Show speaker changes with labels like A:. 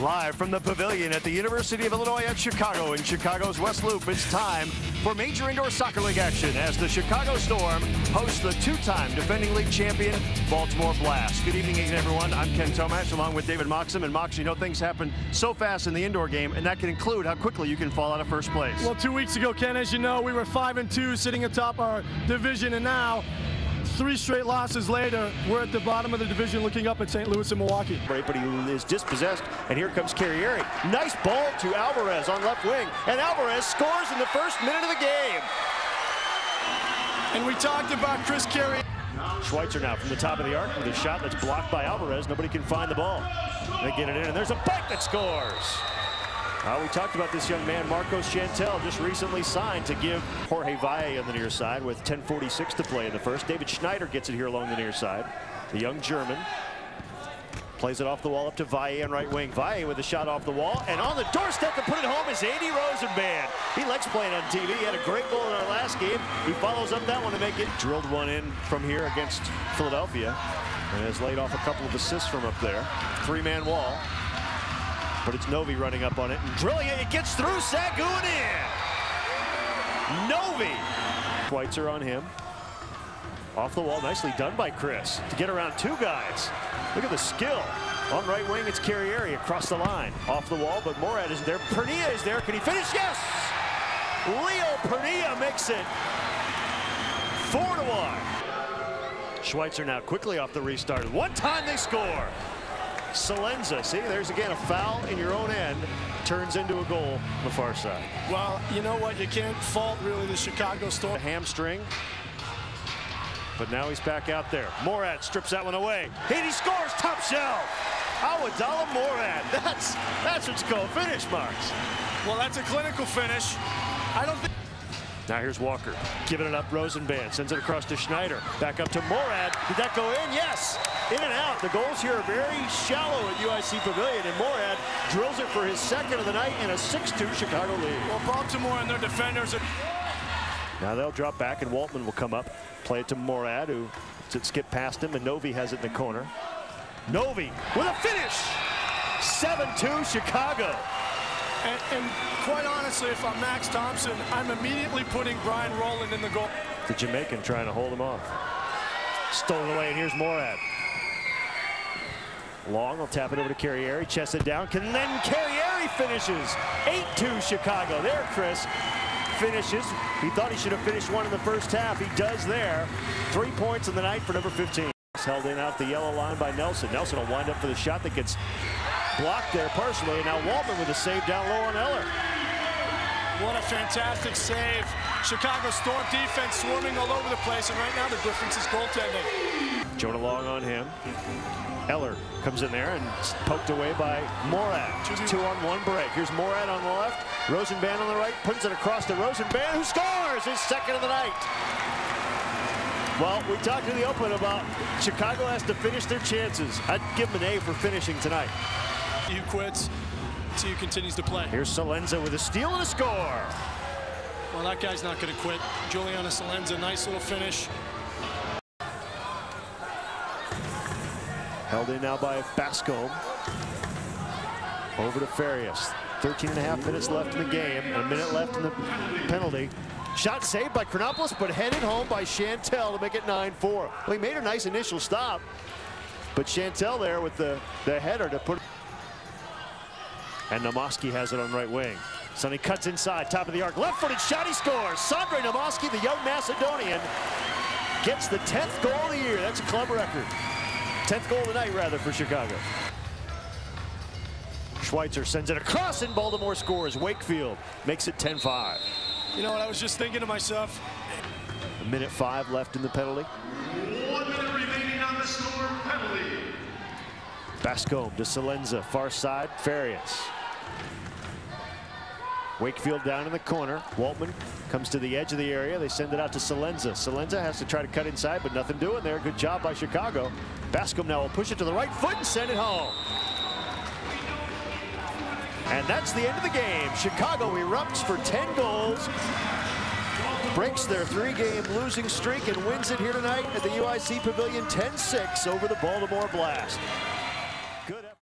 A: Live from the Pavilion at the University of Illinois at Chicago in Chicago's West Loop, it's time for Major Indoor Soccer League action as the Chicago Storm hosts the two-time defending league champion Baltimore Blast. Good evening again, everyone. I'm Ken Tomash along with David Moxham. And Mox, you know things happen so fast in the indoor game, and that can include how quickly you can fall out of first place.
B: Well, 2 weeks ago, Ken, as you know, we were 5-2 sitting atop our division, and now 3 straight losses later, we're at the bottom of the division looking up at St. Louis and Milwaukee.
A: Right, but he is dispossessed, and here comes Carrieri. Nice ball to Alvarez on left wing, and Alvarez scores in the first minute of the game.
B: And we talked about Chris Carrieri.
A: Schweitzer now from the top of the arc with a shot that's blocked by Alvarez. Nobody can find the ball. They get it in, and there's a bite that scores. We talked about this young man, Marcos Chantel, just recently signed to give Jorge Valle on the near side with 10:46 to play in the first. David Schneider gets it here along the near side. The young German plays it off the wall up to Valle on right wing. Valle with a shot off the wall, and on the doorstep to put it home is Andy Rosenband. He likes playing on TV. He had a great goal in our last game. He follows up that one to make it. Drilled one in from here against Philadelphia and has laid off a couple of assists from up there. 3-man wall. But it's Novi running up on it and drilling it. It gets through Sagu and in. Novi. Schweitzer on him. Off the wall. Nicely done by Chris to get around 2 guys. Look at the skill. On right wing, it's Carrieri across the line. Off the wall, but Morad isn't there. Pernilla is there. Can he finish? Yes! Leo Pernilla makes it 4-1. Schweitzer now quickly off the restart. One time they score. Salenza, see, there's again a foul in your own end, turns into a goal on the far side.
B: Well, you know what, you can't fault really the Chicago Storm.
A: A hamstring, but now he's back out there. Morad strips that one away. He scores, top shelf. Awadala Morad, that's what's called finish, Marks.
B: Well, that's a clinical finish. I don't think.
A: Now here's Walker, giving it up. Rosenband sends it across to Schneider. Back up to Morad. Did that go in? Yes. In and out. The goals here are very shallow at UIC Pavilion, and Morad drills it for his second of the night in a 6-2 Chicago lead.
B: Well, Baltimore and their defenders are.
A: Now they'll drop back, and Waltman will come up. Play it to Morad, who skip past him, and Novi has it in the corner. Novi with a finish. 7-2 Chicago.
B: And quite honestly, if I'm Max Thompson, I'm immediately putting Brian Rowland in the goal.
A: The Jamaican trying to hold him off. Stolen away, and here's Morad. Long will tap it over to Carrieri, chests it down, and then Carrieri finishes. 8-2 Chicago. There, Chris finishes. He thought he should have finished one in the first half. He does there. 3 points in the night for number 15. Held in out the yellow line by Nelson. Nelson will wind up for the shot that gets blocked there partially, and now Waltman with a save down low on Eller.
B: What a fantastic save. Chicago Storm defense swarming all over the place, and right now the difference is goaltending.
A: Jonah Long on him. Eller comes in there and poked away by Morad. 2-on-1 break. Here's Morad on the left. Rosenband on the right. Puts it across to Rosenband, who scores his second of the night. Well, we talked in the open about Chicago has to finish their chances. I'd give him an A for finishing tonight.
B: He quits, so he continues to play.
A: Here's Salenza with a steal and a score.
B: Well, that guy's not going to quit. Juliana Salenza, nice little finish.
A: Held in now by Bascombe. Over to Farias. 13.5 minutes left in the game. A minute left in the penalty. Shot saved by Chronopoulos, but headed home by Chantel to make it 9-4. Well, he made a nice initial stop, but Chantel there with the header to put. And Namoski has it on right wing. Sonny cuts inside, top of the arc, left-footed shot, he scores. Sondre Namoski, the young Macedonian, gets the 10th goal of the year. That's a club record. 10th goal of the night, rather, for Chicago. Schweitzer sends it across, and Baltimore scores. Wakefield makes it 10-5.
B: You know what, I was just thinking to myself.
A: 1:05 left in the penalty.
C: 1 minute remaining on the Storm penalty.
A: Bascombe to Salenza, far side, Farias. Wakefield down in the corner. Waltman comes to the edge of the area. They send it out to Salenza. Salenza has to try to cut inside, but nothing doing there. Good job by Chicago. Bascombe now will push it to the right foot and send it home. And that's the end of the game. Chicago erupts for 10 goals, breaks their 3-game losing streak, and wins it here tonight at the UIC Pavilion 10-6 over the Baltimore Blast.